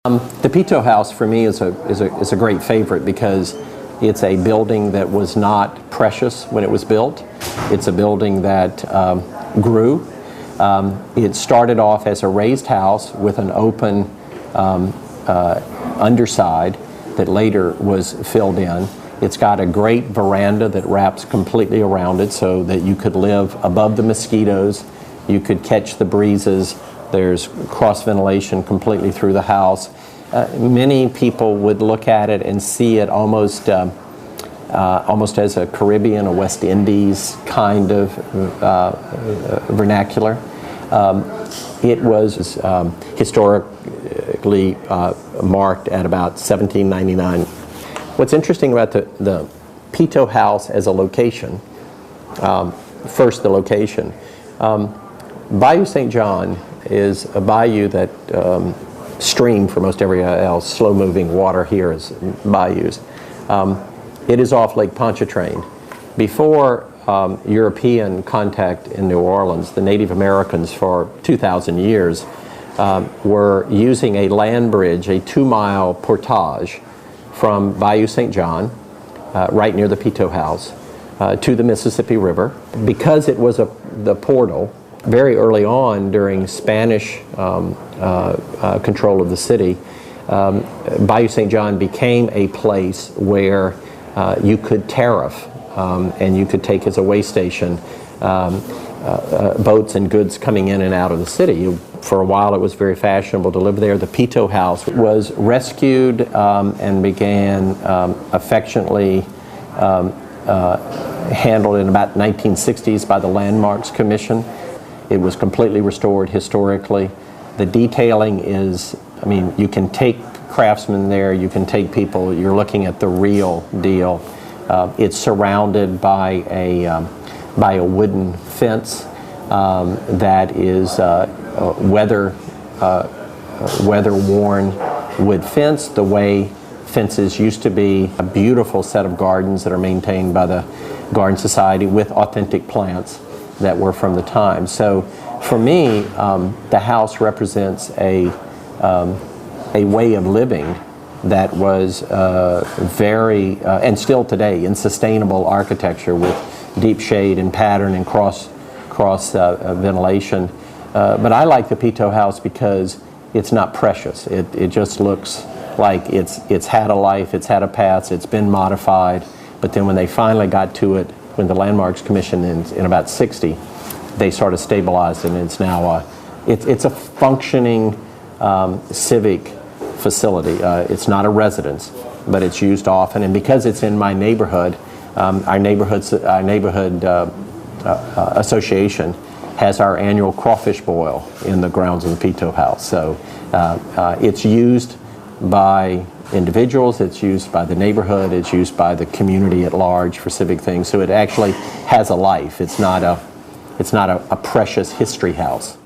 The Pitot house for me is a great favorite because it's a building that was not precious when it was built. It's a building that grew. It started off as a raised house with an open underside that later was filled in. It's got a great veranda that wraps completely around it so that you could live above the mosquitoes. You could catch the breezes. There's cross ventilation completely through the house. Many people would look at it and see it almost as a Caribbean or West Indies kind of vernacular. It was historically marked at about 1799. What's interesting about the Pitot house as a location, first the location. Bayou St. John is a bayou that stream for most everywhere else. Slow-moving water here is bayous. It is off Lake Pontchartrain. Before European contact in New Orleans, the Native Americans for 2,000 years were using a land bridge, a 2-mile portage from Bayou St. John, right near the Pitot house, to the Mississippi River. Because it was the portal, very early on during Spanish control of the city, Bayou St. John became a place where you could tariff and you could take as a way station boats and goods coming in and out of the city. For a while it was very fashionable to live there. The Pitot house was rescued and began affectionately handled in about 1960s by the Landmarks Commission. It was completely restored historically. The detailing is, I mean, you can take craftsmen there, you can take people, you're looking at the real deal. It's surrounded by a wooden fence that is weather-worn wood fence, the way fences used to be. A beautiful set of gardens that are maintained by the Garden Society with authentic plants that were from the time. So for me, the house represents a way of living that was very, and still today, in sustainable architecture with deep shade and pattern and cross ventilation. But I like the Pitot house because it's not precious. It just looks like it's had a life, it's had a past, it's been modified. But then when they finally got to it, when the Landmarks Commission in about 60, they sort of stabilized it, and it's now it's a functioning civic facility. It's not a residence, but it's used often, and because it's in my neighborhood, our neighborhood association has our annual crawfish boil in the grounds of the Pitot house. So it's used by individuals, it's used by the neighborhood, it's used by the community at large for civic things. So it actually has a life. It's not a precious history house.